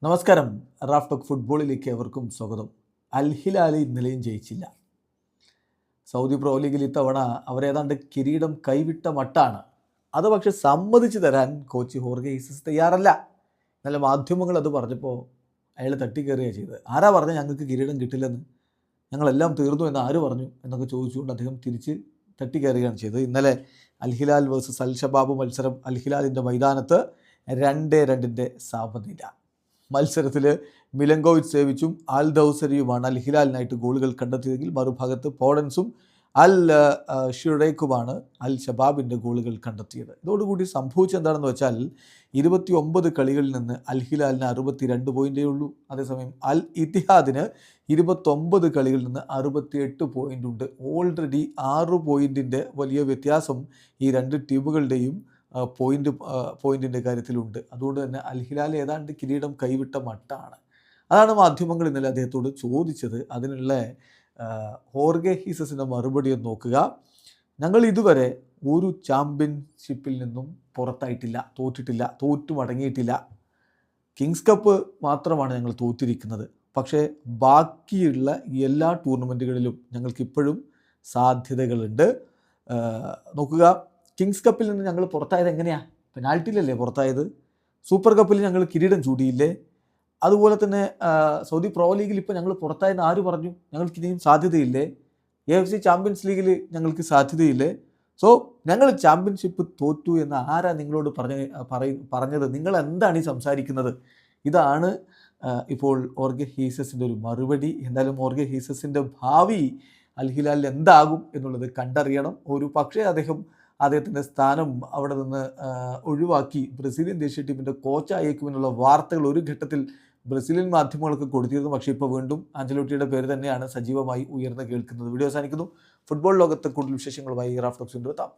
നമസ്കാരം. Raf talk ഫുട്ബോളിലേക്ക് ഏവർക്കും സ്വാഗതം. അൽ ഹിലാൽ ഇന്നലെയും ജയിച്ചില്ല. സൗദി പ്രോ ലീഗിൽ ഇത്തവണ അവരേതാണ്ട് കിരീടം കൈവിട്ട മട്ടാണ്. അത് പക്ഷെ സമ്മതിച്ചു തരാൻ കോച്ച് ഹോർഗെ ജീസസ് തയ്യാറല്ല. ഇന്നലെ മാധ്യമങ്ങൾ അത് പറഞ്ഞപ്പോൾ അയാൾ തട്ടിക്കയറുകയാണ് ചെയ്തത്. ആരാ പറഞ്ഞ ഞങ്ങൾക്ക് കിരീടം കിട്ടില്ലെന്ന്, ഞങ്ങളെല്ലാം തീർന്നു എന്ന് ആര് പറഞ്ഞു എന്നൊക്കെ ചോദിച്ചുകൊണ്ട് അദ്ദേഹം തിരിച്ച് തട്ടിക്കയറുകയാണ് ചെയ്തത്. ഇന്നലെ അൽ ഹിലാൽ വേഴ്സസ് അൽ ഷബാബ് മത്സരം അൽ ഹിലാലിൻ്റെ മൈതാനത്ത് 2-2 സമനില. മത്സരത്തിൽ മിലങ്കോവിച്ച് സേവിച്ചും അൽ ദൗസരിയുമാണ് അൽ ഹിലാലിനായിട്ട് ഗോളുകൾ കണ്ടെത്തിയതെങ്കിൽ മറുഭാഗത്ത് പോഡൻസും അൽ ഷുറൈക്കുമാണ് അൽ ഷബാബിൻ്റെ ഗോളുകൾ കണ്ടെത്തിയത്. ഇതോടുകൂടി സംഭവിച്ചെന്താണെന്ന് വെച്ചാൽ 29 കളികളിൽ നിന്ന് അൽ ഹിലാലിന് 62 പോയിൻ്റേ ഉള്ളൂ. അതേസമയം അൽ ഇത്തിഹാദിന് 29 കളികളിൽ നിന്ന് 68 പോയിൻ്റ് ഉണ്ട്. ഓൾറെഡി 6 പോയിൻറ്റിൻ്റെ വലിയ വ്യത്യാസം ഈ രണ്ട് ടീമുകളുടെയും പോയിൻറ്റിൻ്റെ കാര്യത്തിലുണ്ട്. അതുകൊണ്ട് തന്നെ അൽ ഹിലാൽ ഏതാണ്ട് കിരീടം കൈവിട്ട മട്ടാണ്. അതാണ് മാധ്യമങ്ങൾ ഇന്നലെ അദ്ദേഹത്തോട് ചോദിച്ചത്. അതിനുള്ള ഹോർഗെ ജീസസിൻ്റെ മറുപടി ഒന്ന് നോക്കുക. ഞങ്ങൾ ഇതുവരെ ഒരു ചാമ്പ്യൻഷിപ്പിൽ നിന്നും പുറത്തായിട്ടില്ല, തോറ്റു മടങ്ങിയിട്ടില്ല. കിങ്സ് കപ്പ് മാത്രമാണ് ഞങ്ങൾ തോറ്റിരിക്കുന്നത്. പക്ഷേ ബാക്കിയുള്ള എല്ലാ ടൂർണമെൻറ്റുകളിലും ഞങ്ങൾക്കിപ്പോഴും സാധ്യതകളുണ്ട്. നോക്കുക, കിങ്സ് കപ്പിൽ നിന്ന് ഞങ്ങൾ പുറത്തായത് എങ്ങനെയാണ്? പെനാൽറ്റിയിലല്ലേ പുറത്തായത്. സൂപ്പർ കപ്പിൽ ഞങ്ങൾ കിരീടം ചൂടിയില്ലേ? അതുപോലെ തന്നെ സൗദി പ്രോ ലീഗിൽ ഇപ്പോൾ ഞങ്ങൾ പുറത്തായെന്ന് ആര് പറഞ്ഞു? ഞങ്ങൾക്കിനിയും സാധ്യതയില്ലേ? AFC ചാമ്പ്യൻസ് ലീഗിൽ ഞങ്ങൾക്ക് സാധ്യതയില്ലേ? സോ ഞങ്ങൾ ചാമ്പ്യൻഷിപ്പ് തോറ്റു എന്ന് ആരാ നിങ്ങളോട് പറഞ്ഞത്? നിങ്ങൾ എന്താണ് ഈ സംസാരിക്കുന്നത്? ഇതാണ് ഇപ്പോൾ ഹോർഗെ ജീസസിൻ്റെ ഒരു മറുപടി. എന്തായാലും ഹോർഗെ ജീസസിൻ്റെ ഭാവി അൽ ഹിലാലിൽ എന്താകും എന്നുള്ളത് കണ്ടറിയണം. ഒരു പക്ഷേ അദ്ദേഹത്തിൻ്റെ സ്ഥാനം അവിടെ നിന്ന് ഒഴിവാക്കി ബ്രസീലിയൻ ദേശീയ ടീമിൻ്റെ കോച്ചായേക്കുമെന്നുള്ള വാർത്തകൾ ഒരു ഘട്ടത്തിൽ ബ്രസീലിയൻ മാധ്യമങ്ങൾക്ക് കൊടുത്തിരുന്നു. പക്ഷേ ഇപ്പോൾ വീണ്ടും ആഞ്ചലോട്ടിയുടെ പേര് തന്നെയാണ് സജീവമായി ഉയർന്നു കേൾക്കുന്നത്. വീഡിയോ അവസാനിക്കുന്നു. ഫുട്ബോൾ ലോകത്തെ കൂടുതൽ വിശേഷങ്ങളുമായി റാഫ് ടോക്സ് എത്താം.